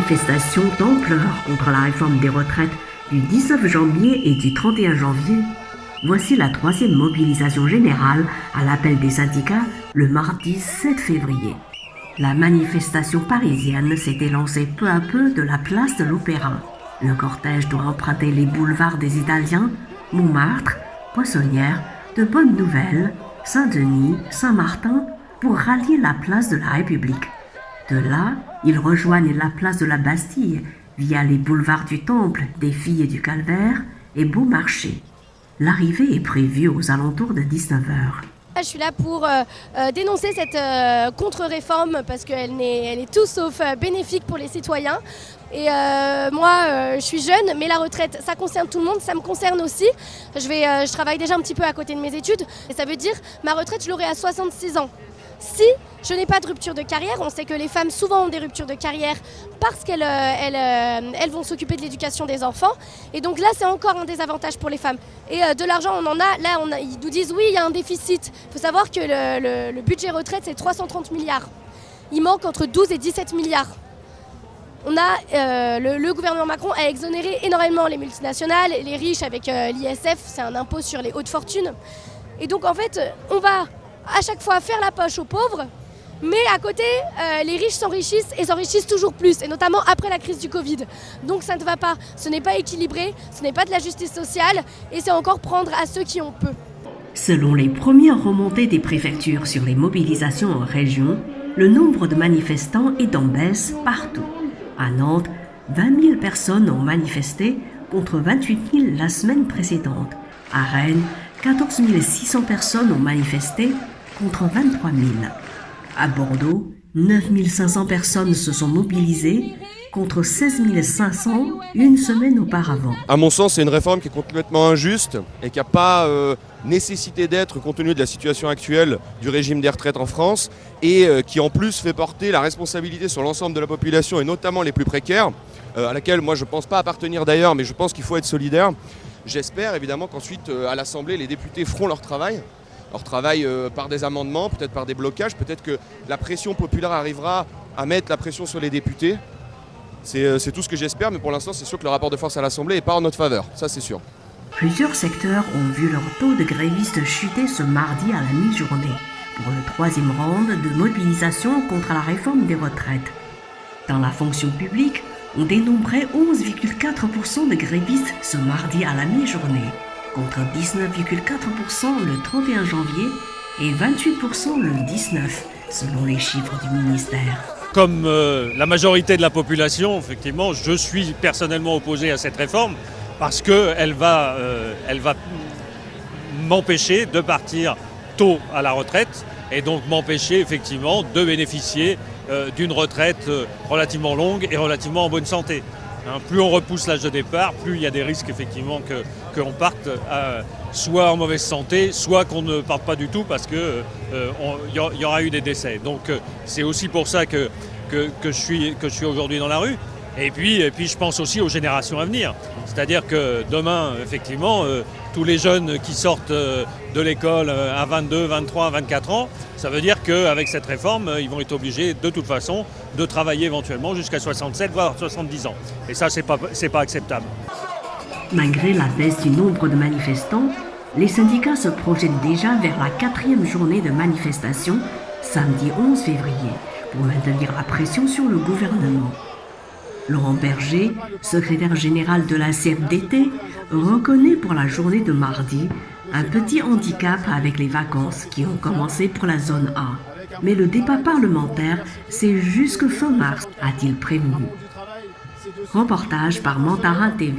manifestations d'ampleur contre la réforme des retraites du 19 janvier et du 31 janvier, voici la troisième mobilisation générale à l'appel des syndicats le mardi 7 février. La manifestation parisienne s'est élancée peu à peu de la place de l'Opéra. Le cortège doit emprunter les boulevards des Italiens, Montmartre, Poissonnière, de Bonne Nouvelle, Saint-Denis, Saint-Martin pour rallier la place de la République. De là, ils rejoignent la place de la Bastille via les boulevards du Temple, des Filles et du Calvaire et Beaumarchais. L'arrivée est prévue aux alentours de 19h. Je suis là pour dénoncer cette contre-réforme parce qu'elle est tout sauf bénéfique pour les citoyens. Et moi, je suis jeune, mais la retraite, ça concerne tout le monde, ça me concerne aussi. Je travaille déjà un petit peu à côté de mes études et ça veut dire ma retraite, je l'aurai à 66 ans. Si je n'ai pas de rupture de carrière, on sait que les femmes souvent ont des ruptures de carrière parce qu'elles vont s'occuper de l'éducation des enfants. Et donc là, c'est encore un désavantage pour les femmes. Et de l'argent, on en a. Là, ils nous disent oui, il y a un déficit. Il faut savoir que le budget retraite, c'est 330 milliards. Il manque entre 12 et 17 milliards. On a, le gouvernement Macron a exonéré énormément les multinationales, les riches avec l'ISF, c'est un impôt sur les hautes fortunes. Et donc en fait, on va à chaque fois faire la poche aux pauvres, mais à côté, les riches s'enrichissent et s'enrichissent toujours plus, et notamment après la crise du Covid. Donc ça ne va pas, ce n'est pas équilibré, ce n'est pas de la justice sociale, et c'est encore prendre à ceux qui ont peu. Selon les premières remontées des préfectures sur les mobilisations en région, le nombre de manifestants est en baisse partout. À Nantes, 20 000 personnes ont manifesté contre 28 000 la semaine précédente. À Rennes, 14 600 personnes ont manifesté contre 23 000. À Bordeaux, 9 500 personnes se sont mobilisées contre 16 500 une semaine auparavant. À mon sens, c'est une réforme qui est complètement injuste et qui n'a pas nécessité d'être compte tenu de la situation actuelle du régime des retraites en France et qui en plus fait porter la responsabilité sur l'ensemble de la population et notamment les plus précaires, à laquelle moi je ne pense pas appartenir d'ailleurs, mais je pense qu'il faut être solidaire. J'espère évidemment qu'ensuite à l'Assemblée, les députés feront leur travail par des amendements, peut-être par des blocages, peut-être que la pression populaire arrivera à mettre la pression sur les députés. C'est tout ce que j'espère, mais pour l'instant c'est sûr que le rapport de force à l'Assemblée n'est pas en notre faveur, ça c'est sûr. Plusieurs secteurs ont vu leur taux de grévistes chuter ce mardi à la mi-journée pour le troisième round de mobilisation contre la réforme des retraites. Dans la fonction publique, on dénombrait 11,4% de grévistes ce mardi à la mi-journée, contre 19,4% le 31 janvier et 28% le 19, selon les chiffres du ministère. Comme la majorité de la population, effectivement, je suis personnellement opposé à cette réforme parce qu'elle va m'empêcher de partir tôt à la retraite et donc m'empêcher effectivement de bénéficier d'une retraite relativement longue et relativement en bonne santé. Plus on repousse l'âge de départ, plus il y a des risques effectivement qu'on parte soit en mauvaise santé, soit qu'on ne parte pas du tout parce qu'il y aura eu des décès. Donc c'est aussi pour ça que je suis aujourd'hui dans la rue. Et puis je pense aussi aux générations à venir. C'est-à-dire que demain, effectivement, tous les jeunes qui sortent de l'école à 22, 23, 24 ans, ça veut dire qu'avec cette réforme, ils vont être obligés de toute façon de travailler éventuellement jusqu'à 67, voire 70 ans. Et ça, c'est pas acceptable. Malgré la baisse du nombre de manifestants, les syndicats se projettent déjà vers la 4e journée de manifestation, samedi 11 février, pour maintenir la pression sur le gouvernement. Laurent Berger, secrétaire général de la CFDT, reconnaît pour la journée de mardi un petit handicap avec les vacances qui ont commencé pour la zone A. Mais le débat parlementaire, c'est jusque fin mars, a-t-il prévenu. Reportage par Mantarin TV.